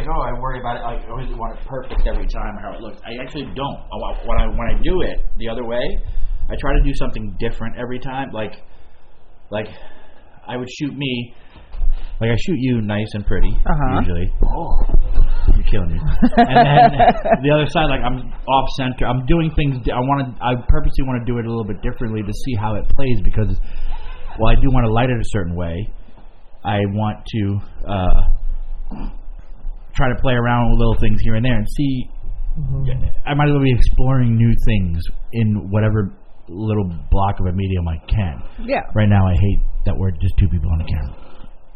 like, oh, I worry about it. I always want it perfect every time, how it looks. I actually don't. When I do it the other way, I try to do something different every time. Like I would shoot me. Like, I shoot you nice and pretty, usually. Oh, you're killing me. And then the other side, like, I'm off center. I'm doing things. I purposely want to do it a little bit differently to see how it plays, because while I do want to light it a certain way, I want to try to play around with little things here and there and see. I might as well be exploring new things in whatever little block of a medium I can. Yeah. Right now, I hate that we're just two people on the camera.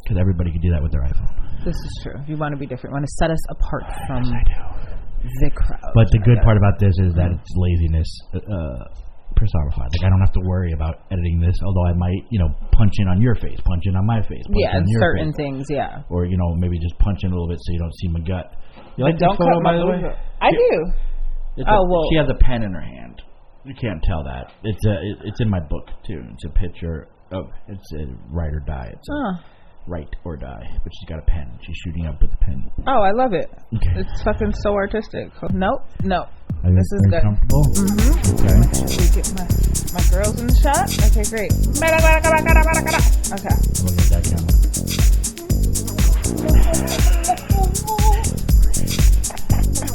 Because everybody can do that with their iPhone. This is true. If you want to be different, you want to set us apart from the crowd. But the good part about this is that it's laziness personified. Like, I don't have to worry about editing this, although I might, punch in on your face, punch in on my face. Yeah, certain things, yeah. Or, maybe just punch in a little bit so you don't see my gut. You like this photo, by the way? I do. She has a pen in her hand. You can't tell that. It's in my book, too. It's a picture of, it's a Write or Die. It's Write or Die, but she's got a pen. She's shooting up with the pen. Oh, I love it. Okay. It's fucking so artistic. No. This is good. Comfortable? Mm-hmm. Okay. Should we get my girls in the shot? Okay, great. Okay. I'm looking at that camera.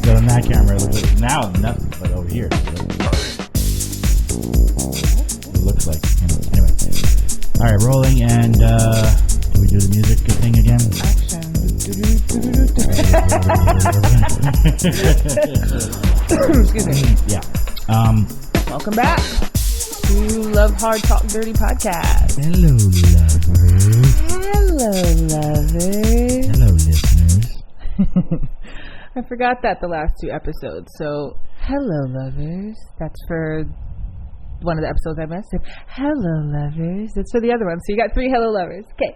So on that camera, it looks like now nothing, but over here, it looks like. Anyway. All right, rolling, and do we do the music thing again? Action. Excuse me. Yeah. Welcome back to Love Hard Talk Dirty Podcast. Hello, lovers. Hello, lovers. Hello, listeners. I forgot that the last two episodes. So, hello, lovers. That's for one of the episodes I missed. Hello, lovers. That's for the other one. So you got 3 hello, lovers. Okay.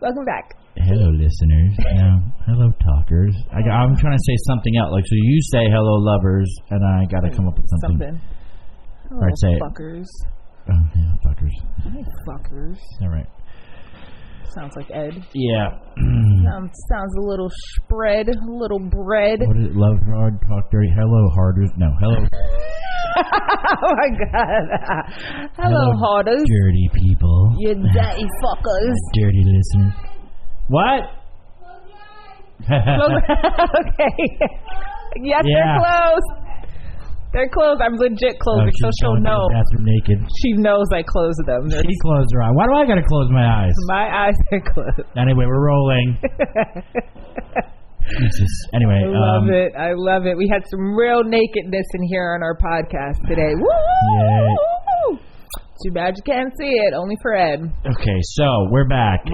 Welcome back. Hello, listeners. Hello, talkers. I'm trying to say something else. Like, so you say hello, lovers, and I got to come up with something. Hello, all right, say fuckers. It. Oh, yeah, fuckers. Hey, fuckers. All right. Sounds like Ed. Yeah. Sounds a little spread, a little bread. What is it? Love hard, talk dirty. Hello, harders. No, hello. Oh my God. Hello, harders. Dirty people. You dirty fuckers. Dirty listeners. What? Okay. Yes, they're closed. They're closed. I'm legit closing, so she'll know. Bathroom naked. She knows I close them. She closed her eye. Why do I gotta close my eyes? My eyes are closed. Anyway, we're rolling. Jesus. Anyway, I love it. We had some real nakedness in here on our podcast today. Woo! Yay. Too bad you can't see it. Only for Ed. Okay, so we're back.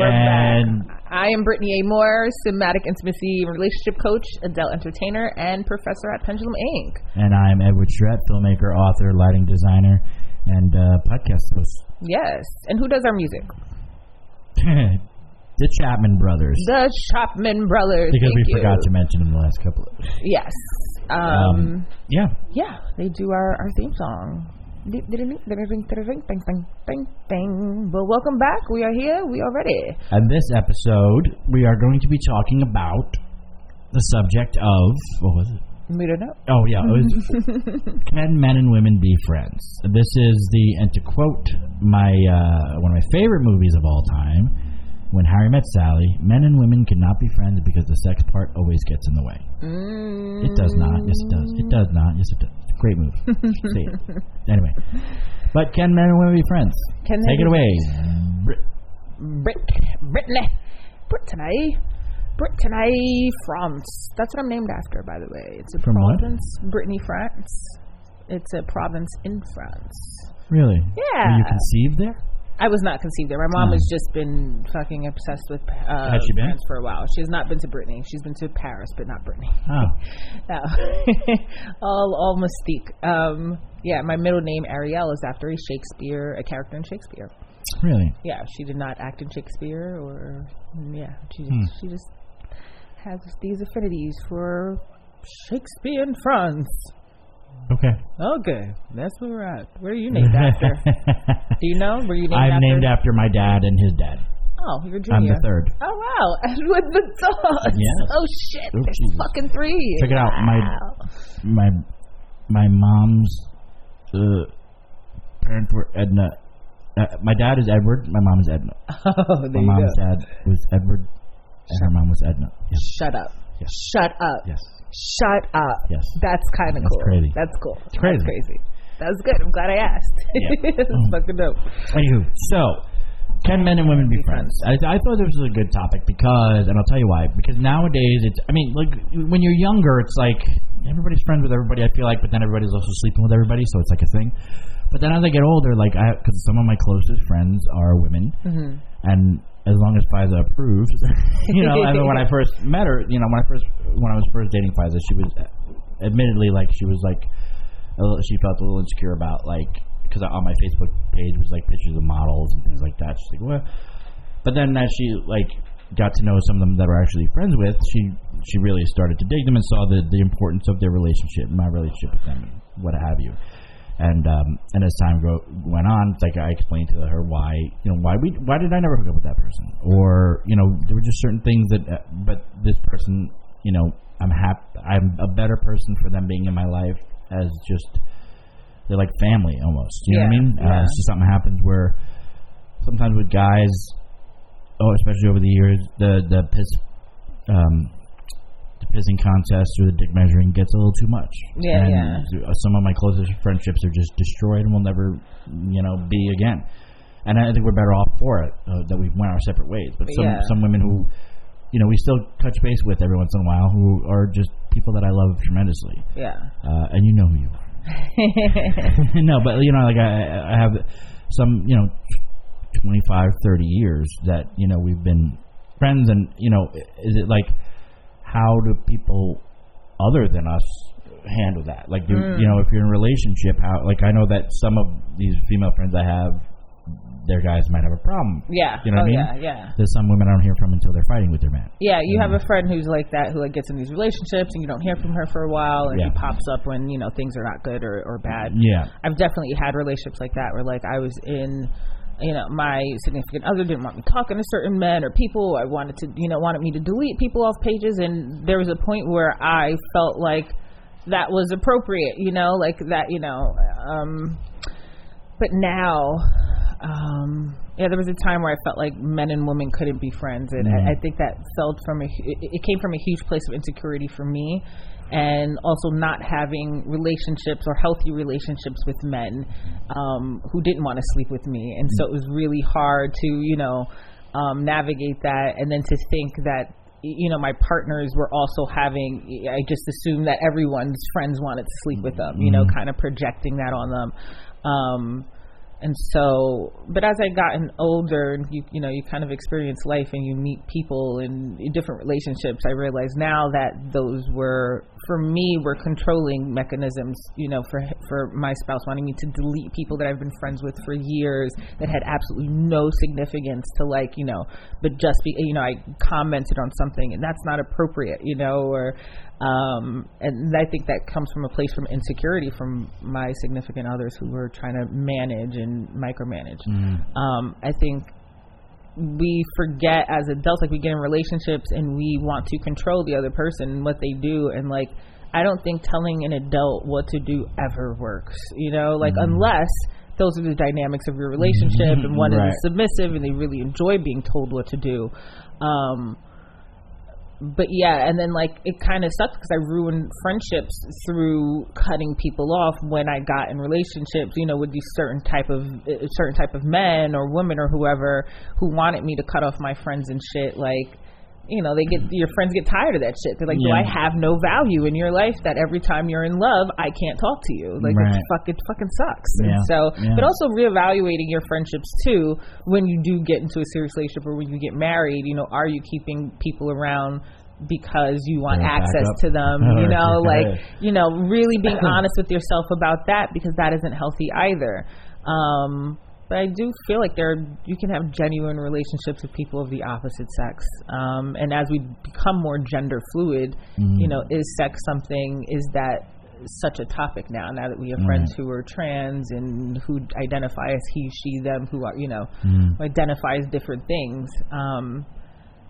I am Brittany.amoore, Somatic Intimacy Relationship Coach, adult entertainer, and professor at Pendulum Inc. And I'm Edward Charrette, filmmaker, author, lighting designer, and podcast host. Yes. And who does our music? The Chapman Brothers. The Chapman Brothers. Because we forgot to mention them the last couple of... Yes. Yeah, they do our theme song. Well, welcome back. We are here. We are ready. And this episode, we are going to be talking about the subject of... What was it? We don't know. Oh, yeah. It was, can men and women be friends? This is and to quote one of my favorite movies of all time, When Harry Met Sally, men and women cannot be friends because the sex part always gets in the way. It does not. Yes, it does. It does not. Yes, it does. Great movie. See it. Anyway. But can men and women be friends? Take it away. Brittany, France. That's what I'm named after, by the way. It's a From province. What? Brittany, France. It's a province in France. Really? Yeah. Were you conceived there? I was not conceived there. My mom has just been fucking obsessed with Has she been? France for a while. She has not been to Brittany. She's been to Paris, but not Brittany. Oh. No. all mystique. Yeah, my middle name, Ariel, is after a character in Shakespeare. Really? Yeah, she did not act in Shakespeare she just has these affinities for Shakespeare in France. Okay, that's where we're at. Where are you named after? Do you know? Were you named after? I'm named after my dad and his dad. Oh, you're junior. I'm the third. Oh, wow. And with the dogs. Yes. Oh, shit. Oh, There's Jesus. fucking 3. Check it out. Wow. My mom's parents were Edna. My dad is Edward. My mom is Edna. Oh, there my you mom's dad was Edward, and her mom was Edna. Yes. Shut up. Yes. Shut up. Yes. Shut up. Yes. That's kind of cool. That's crazy. That's cool. It's crazy. That's crazy. That was good. I'm glad I asked. Yeah. It's fucking dope. Anywho, so can men and women be friends? I thought this was a good topic because, and I'll tell you why. Because nowadays, like when you're younger, it's like everybody's friends with everybody. I feel like, but then everybody's also sleeping with everybody, so it's like a thing. But then as I get older, like because some of my closest friends are women, and as long as Faiza approves, I mean, when I first met her, when I was first dating Faiza, she was admittedly like she felt a little insecure about because on my Facebook page was like pictures of models and things like that. She's like, what? But then as she got to know some of them that were actually friends with, she really started to dig them and saw the importance of their relationship, my relationship with them, what have you. And as time went on, it's like I explained to her why did I never hook up with that person, or there were just certain things but this person, I'm a better person for them being in my life as just they're like family almost. You know what I mean? Yeah. So something happens where sometimes with guys, especially over the years, the pissing contest or the dick measuring gets a little too much. Some of my closest friendships are just destroyed and will never, be again. And I think we're better off for it that we went our separate ways. But some women who, we still touch base with every once in a while, who are just people that I love tremendously. Yeah. And you know who you are. No, but I have some 25, 30 years that we've been friends, and is it like, how do people other than us handle that? Like, if you're in a relationship, how, I know that some of these female friends I have, their guys might have a problem. Yeah. You know what I mean? Yeah. There's some women I don't hear from until they're fighting with their man. Yeah, you have a friend who's like that, who gets in these relationships and you don't hear from her for a while, and he pops up when, things are not good or bad. Yeah. I've definitely had relationships like that where I was in, my significant other didn't want me talking to certain men or people. I wanted me to delete people off pages, and there was a point where I felt like that was appropriate, but now, there was a time where I felt like men and women couldn't be friends, and I think that it came from a huge place of insecurity for me, and also not having relationships or healthy relationships with men who didn't want to sleep with me, and so it was really hard to navigate that, and then to think that my partners were also I just assumed that everyone's friends wanted to sleep with them, kind of projecting that on them. And so, but as I gotten older, you kind of experience life and you meet people in different relationships, I realize now that those were controlling mechanisms, for my spouse wanting me to delete people that I've been friends with for years that had absolutely no significance to but just be, I commented on something and that's not appropriate, or, and I think that comes from a place from insecurity from my significant others who were trying to manage and micromanage. I think we forget as adults, we get in relationships and we want to control the other person and what they do, and I don't think telling an adult what to do ever works, unless those are the dynamics of your relationship and one is submissive and they really enjoy being told what to do. But and then it kind of sucks because I ruined friendships through cutting people off when I got in relationships, with these certain type of men or women or whoever who wanted me to cut off my friends and shit. Your friends get tired of that shit. They're like, do I have no value in your life that every time you're in love, I can't talk to you? It fucking sucks. Yeah. And so, but also reevaluating your friendships too, when you do get into a serious relationship or when you get married, are you keeping people around because you want access to them, really being honest with yourself about that, because that isn't healthy either. But I do feel like you can have genuine relationships with people of the opposite sex. And as we become more gender fluid, is sex something, is that such a topic now that we have friends who are trans and who identify as he, she, them, who are, who identify as different things.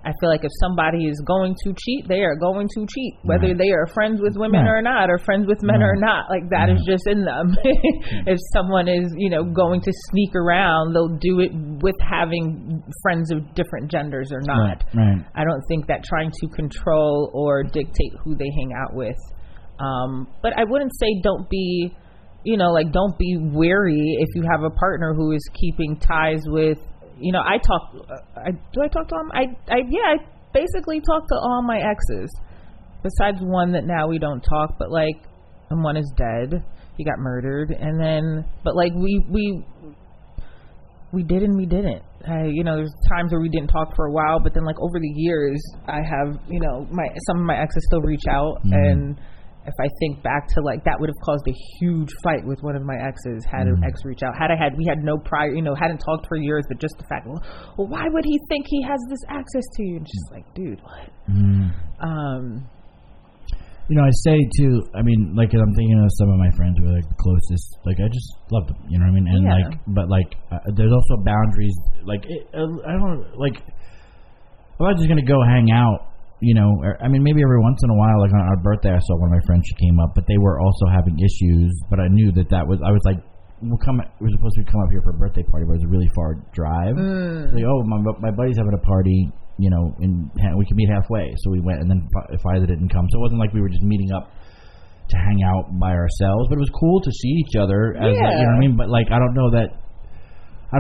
I feel like if somebody is going to cheat, they are going to cheat, whether they are friends with women or not, or friends with men or not. Like, that is just in them. If someone is, going to sneak around, they'll do it with having friends of different genders or not. I don't think that trying to control or dictate who they hang out with. But I wouldn't say don't be, don't be wary if you have a partner who is keeping ties with, do I talk to them? I basically talk to all my exes, besides one that now we don't talk, but and one is dead. He got murdered. And then, but we did and we didn't. There's times where we didn't talk for a while, but then over the years, I have, some of my exes still reach out. And if I think back to that would have caused a huge fight with one of my exes had an ex reach out. We had no prior, hadn't talked for years, but just the fact, well, why would he think he has this access to you? And just dude, what? I say too, I'm thinking of some of my friends who are the closest, I just love them, you know what I mean? And but there's also boundaries, I don't, I'm not just going to go hang out. Maybe every once in a while, on our birthday, I saw one of my friends, she came up, but they were also having issues, but I knew I was we're supposed to come up here for a birthday party, but it was a really far drive. My buddy's having a party, and we can meet halfway. So we went, and then if either didn't come, so it wasn't like we were just meeting up to hang out by ourselves, but it was cool to see each other as, you know what I mean? But I don't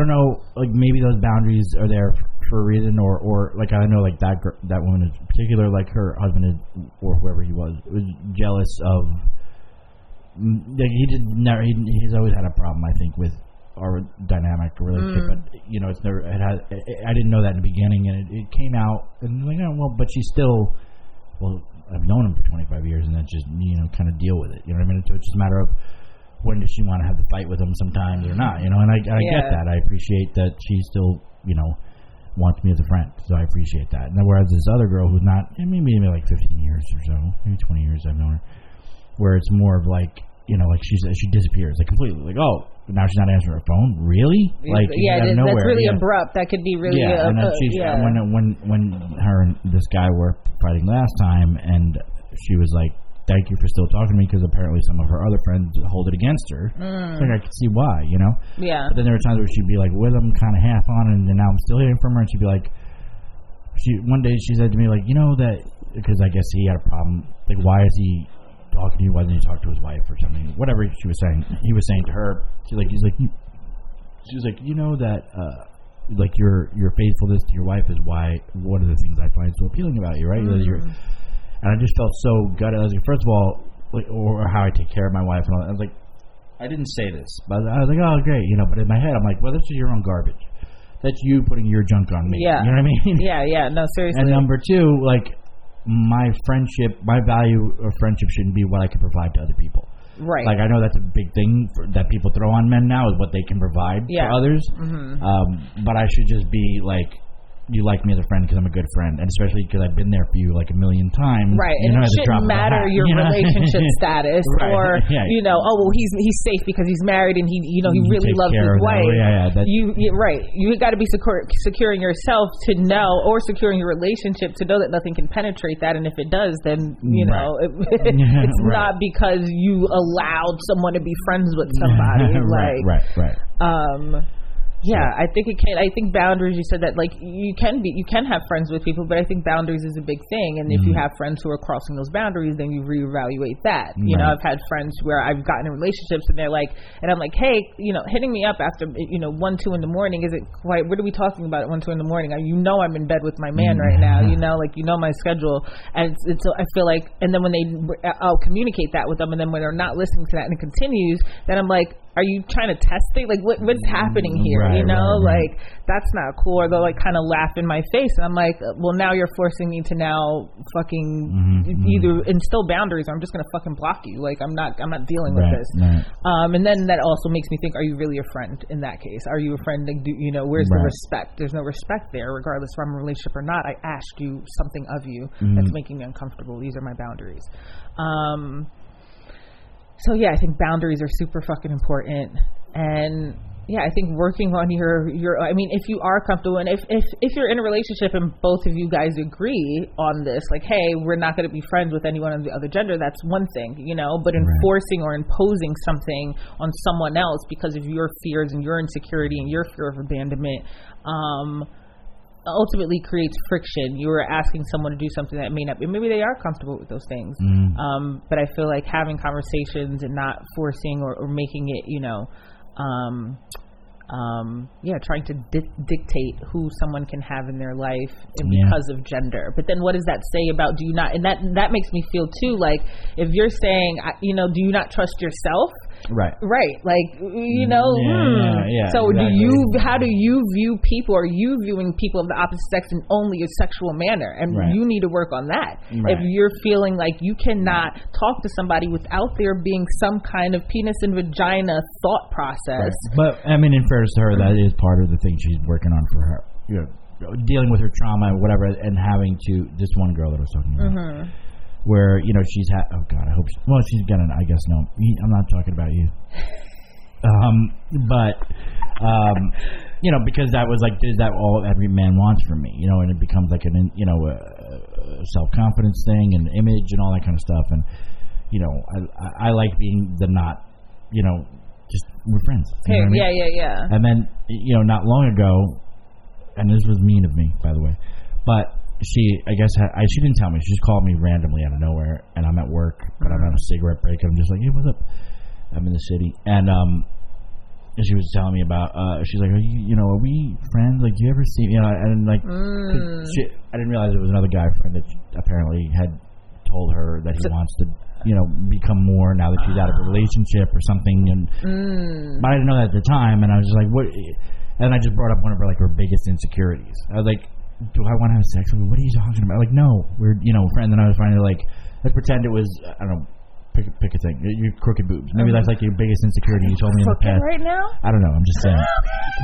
know, maybe those boundaries are there for a reason, or I know that woman in particular, her husband is, or whoever he was jealous of. He's always had a problem, I think, with our dynamic relationship, but it's never. I didn't know that in the beginning, and it came out, and but she's still. Well, I've known him for 25 years, and that's just kind of deal with it. You know what I mean? So it's just a matter of when does she want to have the fight with him sometimes or not, and I get that. I appreciate that she still, wants me as a friend, so I appreciate that. And then whereas this other girl who's not, maybe 15 years or so, maybe 20 years I've known her, where it's more of she disappears, completely, now she's not answering her phone, really? That's really abrupt. That could be really and then when her and this guy were fighting last time, and she was like, thank you for still talking to me, because apparently some of her other friends hold it against her. I could see why, But then there were times where she'd be with him kind of half on, and then now I'm still hearing from her, and she'd be one day she said to me, that, because I guess he had a problem, why is he talking to you? Why didn't he talk to his wife or something? Whatever she was saying, he was saying to her, she was like, that, your faithfulness to your wife is one of the things I find so appealing about you, right? And I just felt so gutted. I was first of all, or how I take care of my wife and all that. I was I didn't say this, but I was oh, great, But in my head, I'm well, that's just your own garbage. That's you putting your junk on me. Yeah. You know what I mean? Yeah. No, seriously. And number two, my friendship, my value of friendship shouldn't be what I can provide to other people. Right. I know that's a big thing that people throw on men now, is what they can provide for others. But I should just be you like me as a friend because I'm a good friend, and especially because I've been there for you a million times. Right, and it shouldn't matter your relationship status, or he's safe because he's married and he really loves his wife. You got to be securing yourself to know, or securing your relationship to know that nothing can penetrate that, and if it does, then it's not because you allowed someone to be friends with somebody. I think it can. I think boundaries. You said that you can have friends with people, but I think boundaries is a big thing. And if you have friends who are crossing those boundaries, then you reevaluate that. I've had friends where I've gotten in relationships, and they're and I'm hey, hitting me up after 1-2 in the morning. Is it quite? What are we talking about at 1-2 in the morning? I'm in bed with my man right now. My schedule, and it's I feel and then when I'll communicate that with them, and then when they're not listening to that and it continues, then I'm are you trying to test it? What's happening here? That's not cool. Or they'll kind of laugh in my face, and I'm well, now you're forcing me to now fucking either instill boundaries, or I'm just gonna fucking block you. I'm not dealing with this. And then that also makes me think, are you really a friend in that case? Are you a friend? Where's the respect? There's no respect there, regardless if I'm in a relationship or not. I asked you something of you that's making me uncomfortable. These are my boundaries. So yeah, I think boundaries are super fucking important. And yeah, I think working on your, I mean, if you are comfortable and if you're in a relationship and both of you guys agree on this, like, hey, we're not going to be friends with anyone of the other gender, that's one thing, you know, but enforcing or imposing something on someone else because of your fears and your insecurity and your fear of abandonment, ultimately creates friction. You are asking someone to do something that may not be, maybe they are comfortable with those things. But I feel like having conversations and not forcing or making it, you know, trying to dictate who someone can have in their life and because of gender. But then what does that say about, do you not, and that makes me feel too, like, if you're saying, you know, do you not trust yourself? Right. Like, you know, so exactly. How do you view people? Are you viewing people of the opposite sex in only a sexual manner? And you need to work on that. If you're feeling like you cannot talk to somebody without there being some kind of penis and vagina thought process. But I mean, in fairness to her, that is part of the thing she's working on for her, you know, dealing with her trauma and whatever, and having to, this one girl that I was talking about, where, you know, she's had, oh God, I hope, she's gonna, I guess, no, I'm not talking about you. You know, because that was like, is that all every man wants from me, you know, and it becomes like an, you know, a self-confidence thing and image and all that kind of stuff. And, you know, I like being the not, you know, just we're friends. You know what I mean? Yeah. And then, you know, not long ago, and this was mean of me, by the way, but she, I guess, she didn't tell me. She just called me randomly out of nowhere, and I'm at work, but I'm on a cigarette break, and I'm just like, hey, what's up? I'm in the city, and she was telling me about, she's like, you know, are we friends? Like, do you ever see, you know, and like, I didn't realize it was another guy friend that apparently had told her that he wants to, you know, become more now that she's out of a relationship or something, and but I didn't know that at the time, and I was just like, what? And I just brought up one of her, like, her biggest insecurities. I was like, do I want to have sex with you? What are you talking about? Like, no, we're, you know, friends. And I was finally like, let's pretend it was, I don't know, pick a thing, your crooked boobs. Maybe that's like your biggest insecurity you told me in the past. Right now? I don't know, I'm just saying.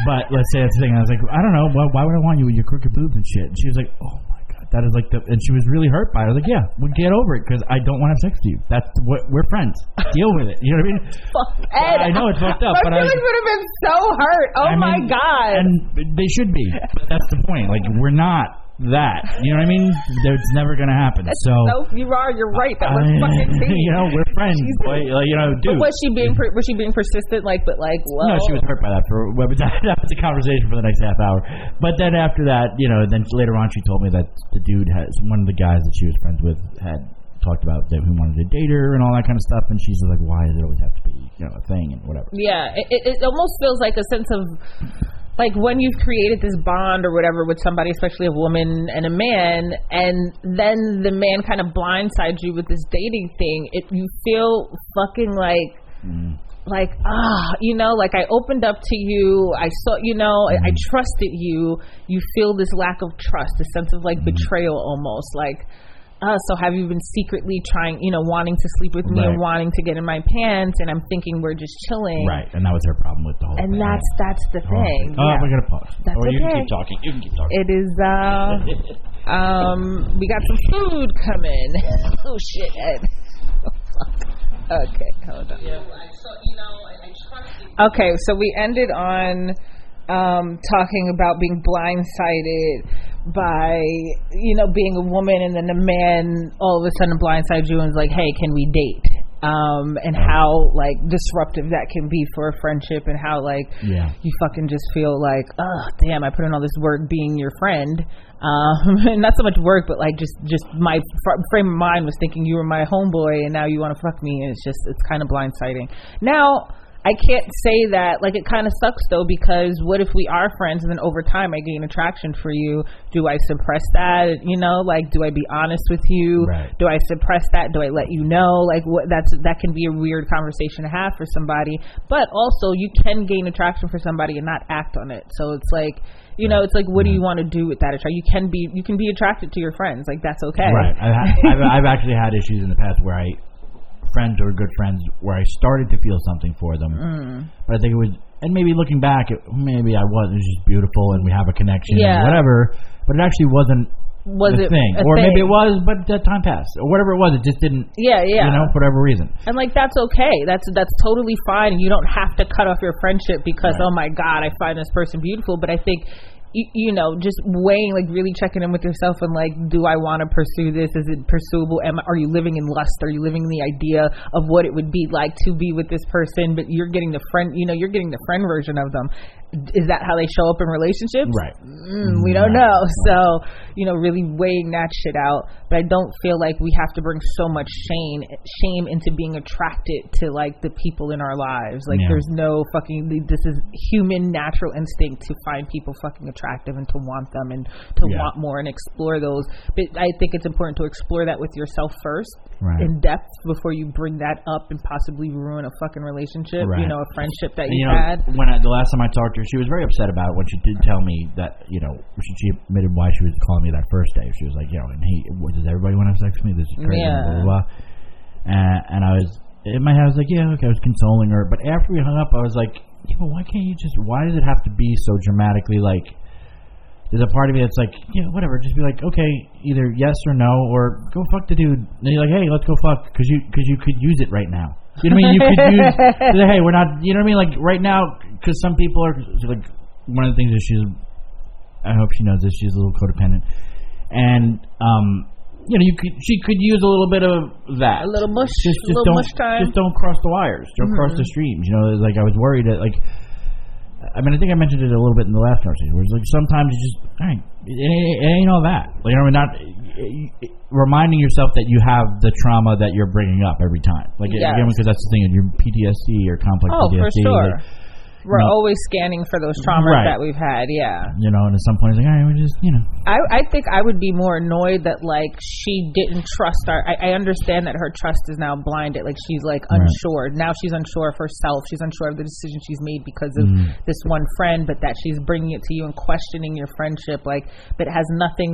But let's say that's the thing. I was like, I don't know, why would I want you with your crooked boobs and shit? And she was like, oh my God, that is like the, and she was really hurt by it. I was like, yeah, we'll get over it because I don't want to have sex with you. That's what, we're friends. Deal with it. You know what I mean? Ed, I know it's fucked up, but my feelings would have been so hurt. My God. And they should be. But that's the point. Like, we're not that. You know what I mean? It's never going to happen. So you're right. That was fucking me. You know, we're friends. Boy, you know, dude. But was she being persistent? Like, but like, whoa. No, she was hurt by that. That was a conversation for the next half hour. But then after that, you know, then later on she told me that the dude one of the guys that she was friends with had talked about that who wanted to date her and all that kind of stuff, and she's like, why does it always have to be, you know, a thing and whatever. Yeah, it almost feels like a sense of, like, when you've created this bond or whatever with somebody, especially a woman and a man, and then the man kind of blindsides you with this dating thing, you feel fucking like, you know, like, I opened up to you, I saw, you know, I trusted you. You feel this lack of trust, a sense of like betrayal almost, like, so have you been secretly trying, you know, wanting to sleep with me and wanting to get in my pants, and I'm thinking we're just chilling. Right, and that was her problem with the whole thing. And that's the thing. We're going to pause. That's you can keep talking. You can keep talking. It is, we got some food coming. Oh, shit, Ed. Okay, hold on. Okay, so we ended on talking about being blindsided by, you know, being a woman, and then a man all of a sudden blindsides you and is like, hey, can we date? And how, like, disruptive that can be for a friendship, and how, like, you fucking just feel like, oh, damn, I put in all this work being your friend. And not so much work, but like just my frame of mind was thinking you were my homeboy, and now you want to fuck me, and it's kind of blindsiding. Now, I can't say that, like, it kind of sucks though, because what if we are friends and then over time I gain attraction for you? Do I suppress that? You know, like, do I be honest with you? Right. Do I suppress that? Do I let you know? Like, that can be a weird conversation to have for somebody. But also, you can gain attraction for somebody and not act on it. So it's like, you know, it's like, what do you want to do with that attraction? You can be attracted to your friends. Like, that's okay. Right. I've actually had issues in the past where friends or good friends where I started to feel something for them, but I think it was, and maybe looking back, maybe it was just beautiful and we have a connection and whatever, but it actually wasn't wasn't thing, a or thing. maybe it was, but that time passed, or whatever it was. It just didn't. Yeah. For whatever reason. And like that's okay. That's totally fine. And you don't have to cut off your friendship because oh my God, I find this person beautiful. But I think. Just weighing, like really checking in with yourself and like, do I want to pursue this? Is it pursuable? Are you living in lust? Are you living in the idea of what it would be like to be with this person? But you're getting the friend, you're getting the friend version of them. Is that how they show up in relationships? Right. We don't know. So, really weighing that shit out. But I don't feel like we have to bring so much shame into being attracted to like the people in our lives. Like there's no fucking, this is human natural instinct to find people fucking attractive and to want them and to want more and explore those. But I think it's important to explore that with yourself first in depth before you bring that up and possibly ruin a fucking relationship, a friendship that you had. When the last time I talked to her, she was very upset about it when she did tell me that, she admitted why she was calling me that first day. She was like, and does everybody want to have sex with me? This is crazy, blah, blah, blah. And I was, in my head, I was like, I was consoling her. But after we hung up, I was like, why does it have to be so dramatically like, there's a part of me that's like, whatever, just be like, okay, either yes or no, or go fuck the dude. And you're like, hey, let's go fuck, because you could use it right now. You know what I mean? You could use, hey, we're not, you know what I mean? Like right now, because some people are like, one of the things is I hope she knows this, she's a little codependent, and she could use a little bit of that, a little mush, mush time. Just don't cross the wires, don't cross the streams. Like I was worried that like. I mean, I think I mentioned it a little bit in the last conversation, where it's like sometimes you just, it ain't all that. Like, not reminding yourself that you have the trauma that you're bringing up every time. Like, again, because that's the thing, your PTSD or complex PTSD. For sure. Like, we're always scanning for those traumas that we've had, and at some point it's like, all right, we just, I think I would be more annoyed that, like, she didn't trust I understand that her trust is now blinded. Like, she's, like, unsure. Now she's unsure of herself. She's unsure of the decision she's made because of this one friend, but that she's bringing it to you and questioning your friendship, like, that has nothing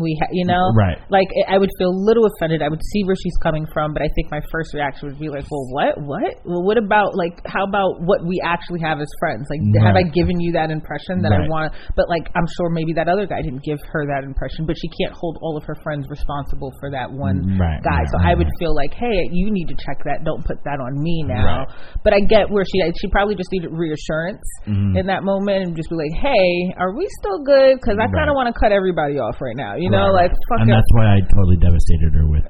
Right. Like, I would feel a little offended. I would see where she's coming from, but I think my first reaction would be like, well, what? Well, what about, like, how about what we actually have as friends? Like, have I given you that impression that I want? But like, I'm sure maybe that other guy didn't give her that impression, but she can't hold all of her friends responsible for that one guy. So I would feel like, hey, you need to check that. Don't put that on me now. But I get where she probably just needed reassurance in that moment and just be like, hey, are we still good? Because I kind of want to cut everybody off right now. Like, fuck. And that's why I totally devastated her with.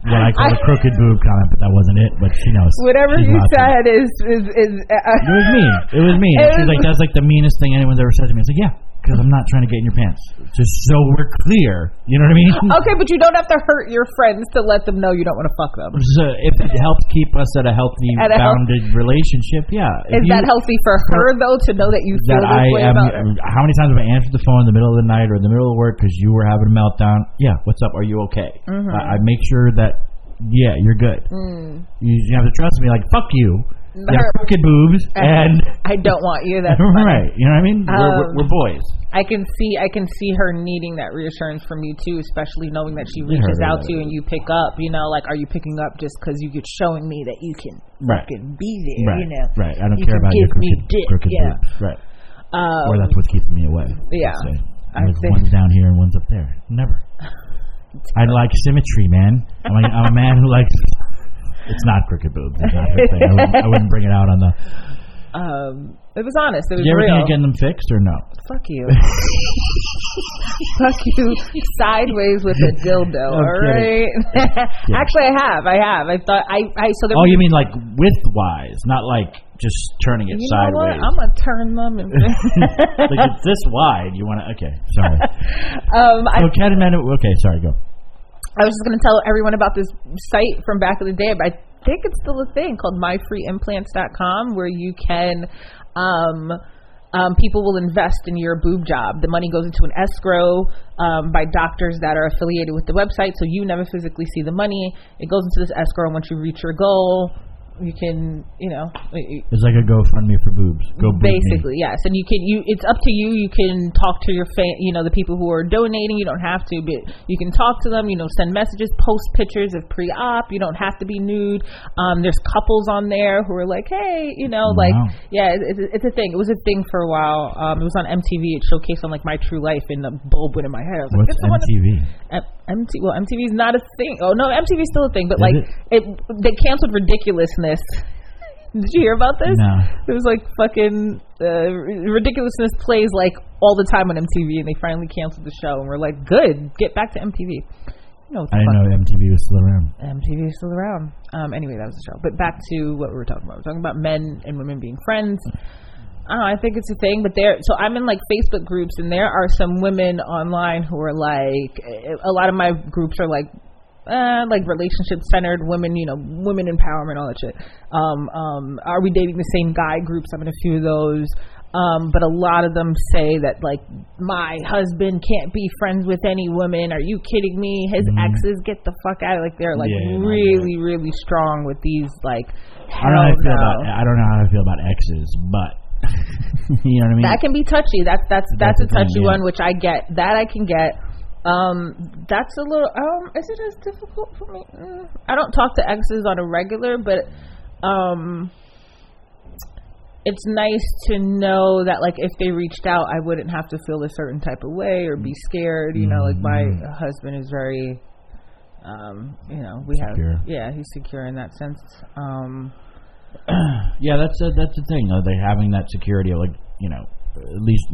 What I call a crooked boob comment, but that wasn't it. But she knows. Whatever you said is. It was mean. It was mean. She's like, that's like the meanest thing anyone's ever said to me. I was like, yeah, because I'm not trying to get in your pants. Just so we're clear. You know what I mean? Okay, but you don't have to hurt your friends to let them know you don't want to fuck them. So if it helps keep us at a healthy, bounded relationship, Is that healthy for her, though, to know that you feel this way about her? How many times have I answered the phone in the middle of the night or in the middle of work because you were having a meltdown? Yeah, what's up? Are you okay? I make sure that, you're good. You have to trust me, like, fuck you. They're crooked boobs, and I don't want you. That's right. You know what I mean? We're boys. I can see her needing that reassurance from you too, especially knowing that she reaches out to you and you pick up. Like, are you picking up just because you're showing me that you can fucking be there? Right. I don't care about your crooked boobs. Right. Or that's what's keeping me away. Yeah. One's down here and one's up there. Never. I like symmetry, man. I'm a man who likes. It's not crooked boobs. It's not her thing. I wouldn't bring it out on the. It was honest. It was real. You ever think of getting them fixed or no? Fuck you. Fuck you. Sideways with a dildo. All right. Actually, I have. I thought so. Oh, you mean like widthwise, not like just turning it sideways. I'm gonna turn them and. Like it's this wide. You want to? Okay, sorry. Okay, sorry. Go. I was just going to tell everyone about this site from back in the day, but I think it's still a thing called myfreeimplants.com where you can, people will invest in your boob job. The money goes into an escrow by doctors that are affiliated with the website, so you never physically see the money. It goes into this escrow, and once you reach your goal, You can, it's like a GoFundMe for boobs. Basically, yes. And it's up to you. You can talk to your the people who are donating. You don't have to, but you can talk to them. Send messages, post pictures of pre-op. You don't have to be nude. There's couples on there who are like, hey, Wow. it's a thing. It was a thing for a while. It was on MTV. It showcased on like My True Life, and the bulb went in my head. I was like, what's MTV? MTV is not a thing. Oh no, MTV is still a thing, but they canceled Ridiculousness. Did you hear about this? No. It was like fucking Ridiculousness plays like all the time on MTV, and they finally canceled the show, and we're like, good, get back to MTV. I didn't know MTV was still around. MTV is still around. Anyway, that was the show. But back to what we were talking about. We're talking about men and women being friends. I think it's a thing, but so I'm in like Facebook groups, and there are some women online who are like, a lot of my groups are like relationship centered women, women empowerment, all that shit. Are we dating the same guy groups? I'm in a few of those. But a lot of them say that like, my husband can't be friends with any woman. Are you kidding me? His exes, get the fuck out. Like, they're like really strong with these like, I don't know how I feel about exes, but you know what I mean? That can be touchy. That's a touchy one, which I get. That I can get. That's a little. Is it as difficult for me? I don't talk to exes on a regular, but it's nice to know that like, if they reached out, I wouldn't have to feel a certain type of way or be scared. Like my husband is very, secure. He's secure in that sense. Yeah, that's the thing. They having that security of like, at least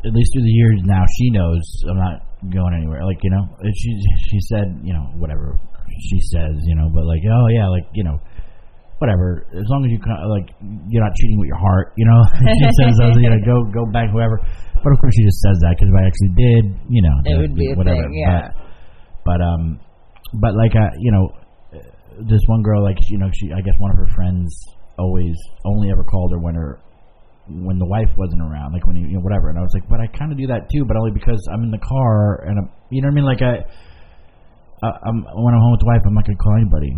through the years now, she knows I'm not going anywhere. Like, she said, whatever she says, but like, oh yeah, like, whatever. As long as you like, you're not cheating with your heart, She says, go back, whoever. But of course, she just says that because if I actually did, it would be a whatever. thing, yeah. But like, this one girl, like, she, I guess one of her friends only ever called her when the wife wasn't around, like when whatever. And I was like, but I kind of do that too, but only because I'm in the car and I'm, you know what I mean? Like when I'm home with the wife, I'm not gonna call anybody.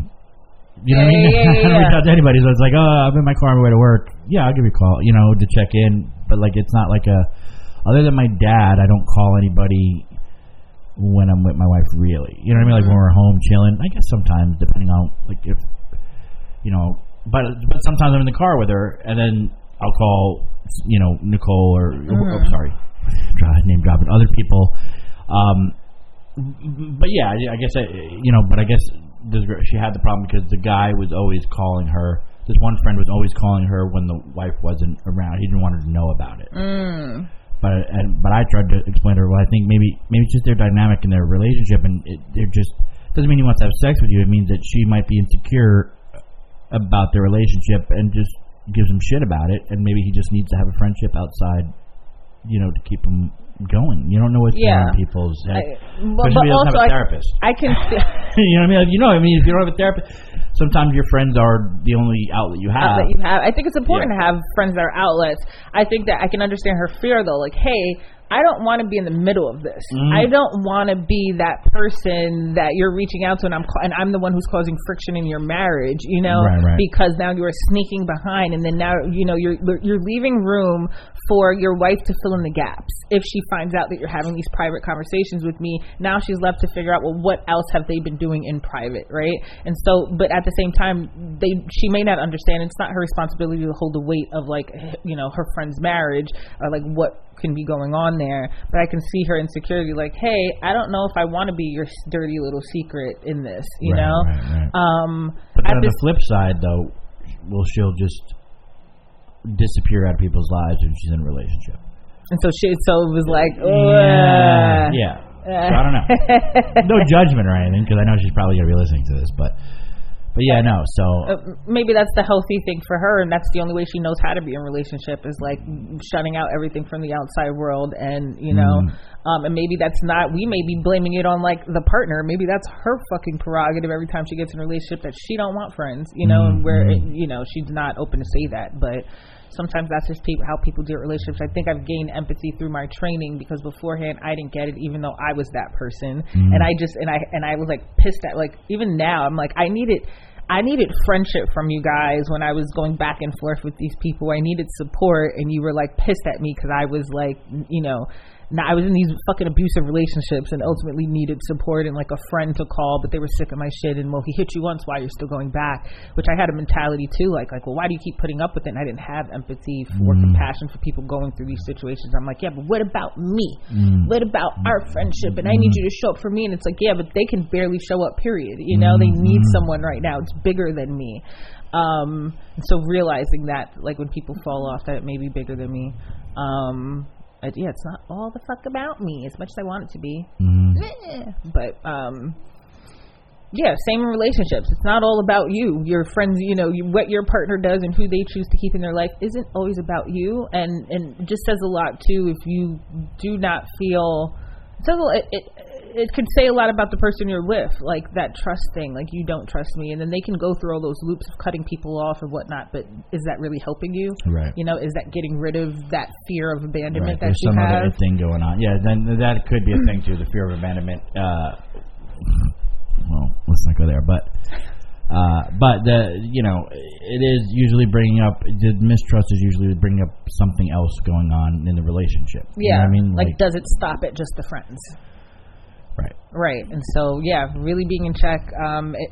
You know what I mean? I don't reach out to anybody. So it's like, oh, I'm in my car on my way to work. Yeah, I'll give you a call, to check in. But like, it's not like other than my dad, I don't call anybody when I'm with my wife, really. You know what I mean? Like when we're home chilling, I guess sometimes, depending on like if, but sometimes I'm in the car with her, and then I'll call, Nicole or sorry, name dropping other people. But yeah, I guess but I guess she had the problem because the guy was always calling her. This one friend was always calling her when the wife wasn't around. He didn't want her to know about it. But I tried to explain to her, well, I think maybe it's just their dynamic in their relationship, and they're just doesn't mean he wants to have sex with you. It means that she might be insecure about their relationship and just gives him shit about it, and maybe he just needs to have a friendship outside, to keep him going. You don't know what's going on in people's head. But also, have a therapist. I can see. You know what I mean? If you don't have a therapist, sometimes your friends are the only outlet you have. I think it's important to have friends that are outlets. I think that I can understand her fear, though. Like, hey, I don't want to be in the middle of this. I don't want to be that person that you're reaching out to, and I'm the one who's causing friction in your marriage, right. Because now you are sneaking behind, and then now you're leaving room for your wife to fill in the gaps. If she finds out that you're having these private conversations with me, now she's left to figure out, well, what else have they been doing in private, right? And so, but at the same time, she may not understand. It's not her responsibility to hold the weight of like, her friend's marriage or like what can be going on there. But I can see her insecurity, like, hey, I don't know if I want to be your dirty little secret in this, you know? Right. But on the flip side, though, she'll just disappear out of people's lives if she's in a relationship. And so it was like, yeah. So I don't know. No judgment or anything, because I know she's probably going to be listening to this, but yeah, no. So maybe that's the healthy thing for her, and that's the only way she knows how to be in a relationship is like shutting out everything from the outside world, and and maybe that's not. We may be blaming it on like the partner. Maybe that's her fucking prerogative every time she gets in a relationship that she don't want friends, and where she's not open to say that, but. Sometimes that's just how people deal with relationships. I think I've gained empathy through my training because beforehand I didn't get it, even though I was that person. And I was like pissed at, like, even now I'm like, I need it. I needed friendship from you guys when I was going back and forth with these people. I needed support, and you were like pissed at me because I was like, you know, I was in these fucking abusive relationships and ultimately needed support and like a friend to call, but they were sick of my shit. And well, he hit you once, why you're still going back? Which I had a mentality too, like, well, why do you keep putting up with it? And I didn't have empathy or compassion for people going through these situations. I'm like, yeah, but what about me? What about our friendship? And I need you to show up for me. And it's like, yeah, but they can barely show up, period. You know, they need someone right now. It's bigger than me. So realizing that, like, when people fall off, that it may be bigger than me. Yeah, it's not all the fuck about me as much as I want it to be. But yeah, same in relationships. It's not all about you. Your friends, you know, what your partner does and who they choose to keep in their life isn't always about you. And it just says a lot too if you do not feel. It could say a lot about the person you're with, like that trust thing, like you don't trust me, and then they can go through all those loops of cutting people off and whatnot, but is that really helping you? Right. You know, is that getting rid of that fear of abandonment that you have? There's some other thing going on. Yeah, then that could be a thing too, the fear of abandonment. Well, let's not go there, but the, you know, it is usually bringing up, the mistrust is usually bringing up something else going on in the relationship. Yeah. You know what I mean? Like, does it stop at just the friends? Right. And so, yeah, really being in check.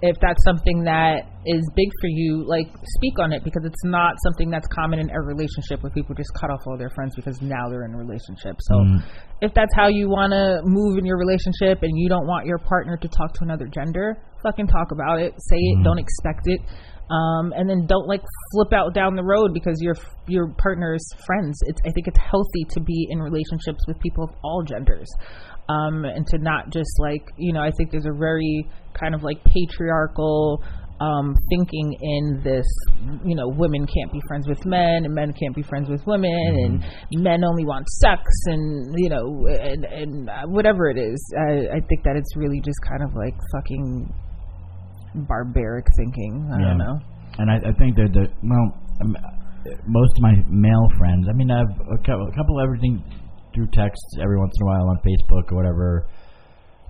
If that's something that is big for you, like, speak on it, because it's not something that's common in every relationship where people just cut off all their friends because now they're in a relationship. So if that's how you want to move in your relationship and you don't want your partner to talk to another gender, fucking talk about it. Say it. Don't expect it. And then don't like flip out down the road because your partner's friends. I think it's healthy to be in relationships with people of all genders. And to not just like, you know, I think there's a very kind of like patriarchal thinking in this, you know, women can't be friends with men and men can't be friends with women and men only want sex and, you know, and whatever it is. I think that it's really just kind of like fucking barbaric thinking. I don't know. And I think that most of my male friends, I mean, I have a couple of everything through text every once in a while on Facebook or whatever.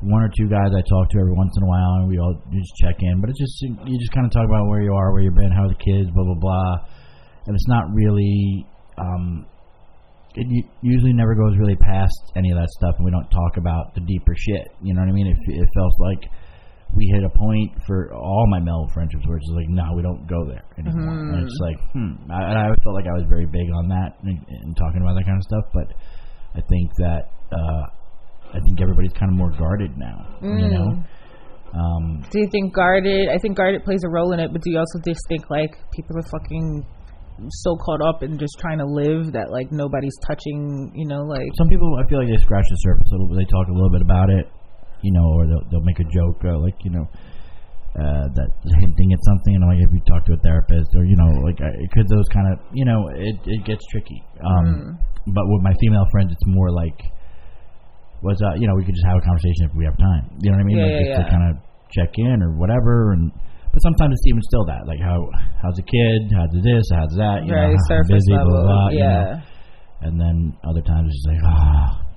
One or two guys I talk to every once in a while, and we all just check in. But it's just, you just kind of talk about where you are, where you've been, how are the kids, blah blah blah. And it's not really. It usually never goes really past any of that stuff, and we don't talk about the deeper shit. You know what I mean? It felt like we hit a point for all my male friendships where it's like, no, we don't go there anymore. And it's like, I always felt like I was very big on that and talking about that kind of stuff, but I think that I think everybody's kind of more guarded now. You know. Do you think guarded? I think guarded plays a role in it, but do you also just think like people are fucking so caught up in just trying to live that like nobody's touching? You know, like some people, I feel like they scratch the surface a little bit. They talk a little bit about it, you know, or they'll make a joke, like, you know, that's hinting at something, and like if you talk to a therapist or, you know, like because those kind of, you know, it gets tricky. But with my female friends, it's more like, you know, we could just have a conversation if we have time. You know what I mean? To kind of check in or whatever. But sometimes it's even still that, like, how's the kid? How's this? How's that? You know, how busy, blah, blah, blah. You know? And then other times it's just like,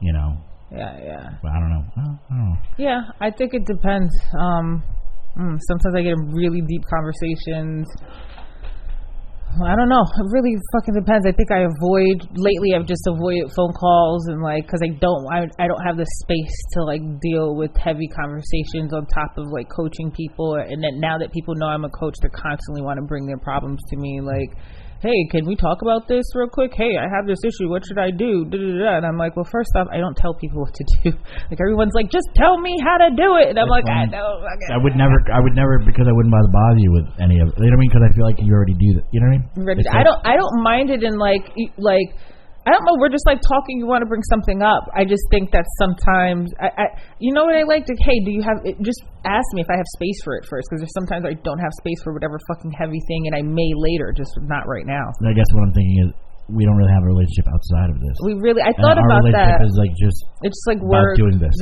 you know. Yeah. But I don't know. Yeah, I think it depends. Sometimes I get in really deep conversations. I don't know. It really fucking depends. I think lately I've just avoided phone calls and like, cause I don't have the space to like deal with heavy conversations on top of like coaching people. And then now that people know I'm a coach, they constantly want to bring their problems to me. Like, hey, can we talk about this real quick? Hey, I have this issue. What should I do? And I'm like, well, first off, I don't tell people what to do. Like everyone's like, just tell me how to do it. And I'm like, I don't. I would never, because I wouldn't bother you with any of it. You know what I mean? Because I feel like you already do that. You know what I mean? I don't mind it in like. I don't know, we're just like talking, you want to bring something up. I just think that sometimes, you know what I like? Hey, do you have, just ask me if I have space for it first, because there's sometimes I don't have space for whatever fucking heavy thing, and I may later, just not right now. And I guess what I'm thinking is, we don't really have a relationship outside of this. I thought about that. Our relationship is like just it's like about doing this.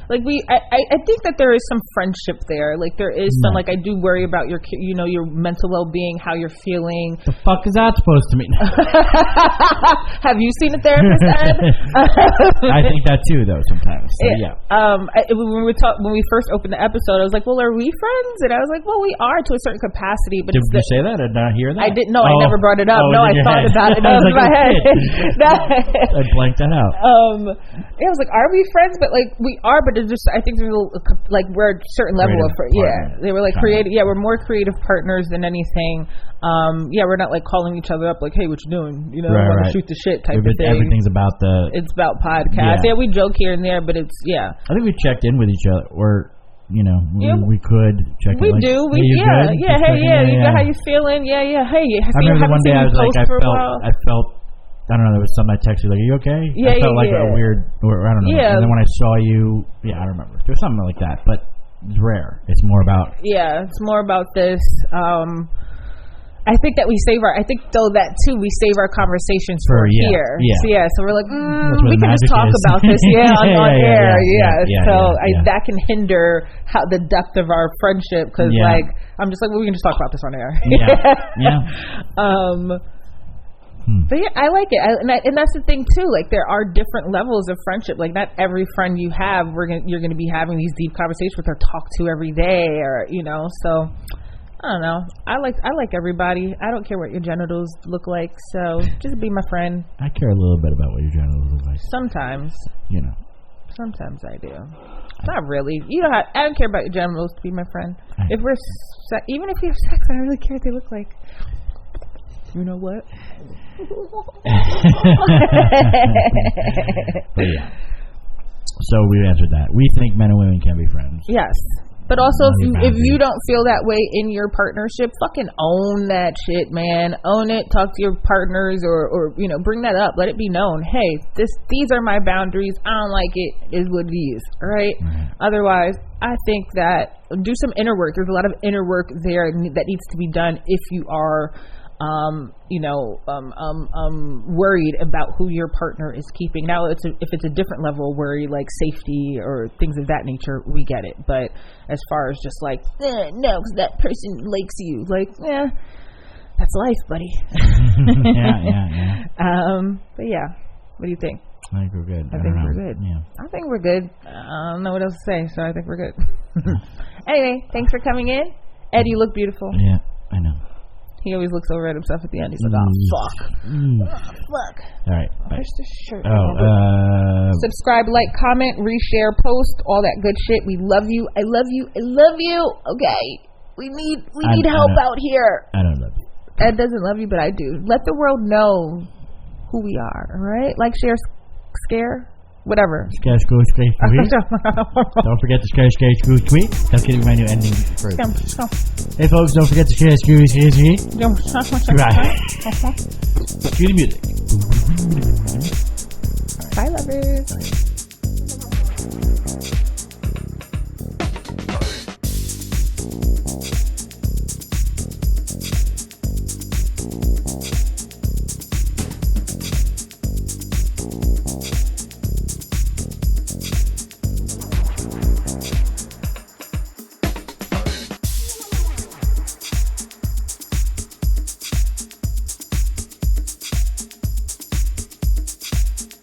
Like I think that there is some friendship there. Like there is some, like I do worry about your mental well-being, how you're feeling. The fuck is that supposed to mean? Have you seen a therapist, Ed? I think that too, though, sometimes. So, yeah. When we first opened the episode, I was like, well, are we friends? And I was like, well, we are to a certain capacity. But did you say that? Did I not hear that? I didn't know. I never brought it up. No, I thought about it. That was in my head. I blanked that out. I was like, are we friends? But like we are, but it's just, I think there's like we're a certain level of they were like creative. Yeah, we're more creative partners than anything. We're not like calling each other up like, hey, what you doing? Want to shoot the shit type of thing. Everything's about it's about podcasts. Yeah, we joke here and there, but it's I think we checked in with each other, or we could check. We do. Hey, you know how you feeling? Yeah. Hey, I remember one day I was like, I felt. I don't know. There was something I texted like, "Are you okay?" I felt like a weird, or I don't know. Yeah. And then when I saw you, I don't remember. There was something like that, but it's rare. It's more about. Yeah, it's more about this. I think that we save our conversations for here. Yeah. So we're like, we can just talk about this. On air. That can hinder the depth of our friendship because like I'm just like, well, we can just talk about this on air. But yeah, I like it, and that's the thing too. Like there are different levels of friendship. Like not every friend you have, you're gonna be having these deep conversations with or talk to every day, or So I don't know. I like everybody. I don't care what your genitals look like. So just be my friend. I care a little bit about what your genitals look like. Sometimes. Sometimes I do. Not really. I don't care about your genitals to be my friend. Even if we have sex, I don't really care what they look like. You know what? But yeah. So we answered that. We think men and women can be friends. Yes. But also, if you don't feel that way in your partnership, fucking own that shit, man. Own it. Talk to your partners, or bring that up. Let it be known. Hey, these are my boundaries. I don't like it. Is what it is. Right? Otherwise, I think that do some inner work. There's a lot of inner work there that needs to be done if you are worried about who your partner is keeping. Now, if it's a different level of worry, like safety or things of that nature, we get it. But as far as just like, no, because that person likes you, like, that's life, buddy. But yeah, what do you think? I think we're good. I think we're good. Yeah. I think we're good. I don't know what else to say, so I think we're good. Anyway, thanks for coming in. Ed, you look beautiful. Yeah, I know. He always looks over at himself at the end. He's like, oh, fuck. Fuck. All right. Bye. Where's the shirt? Subscribe, like, comment, reshare, post, all that good shit. We love you. I love you. I love you. Okay. We need help out here. I don't love you. Ed doesn't love you, but I do. Let the world know who we are, all right? Like, share, scare. Whatever. Scare, school, scare, tweet. Don't forget to scare, school, tweet. That's getting my new ending first. Hey folks, don't forget to share, school, tweet. Right. Cue the music. Bye, lovers.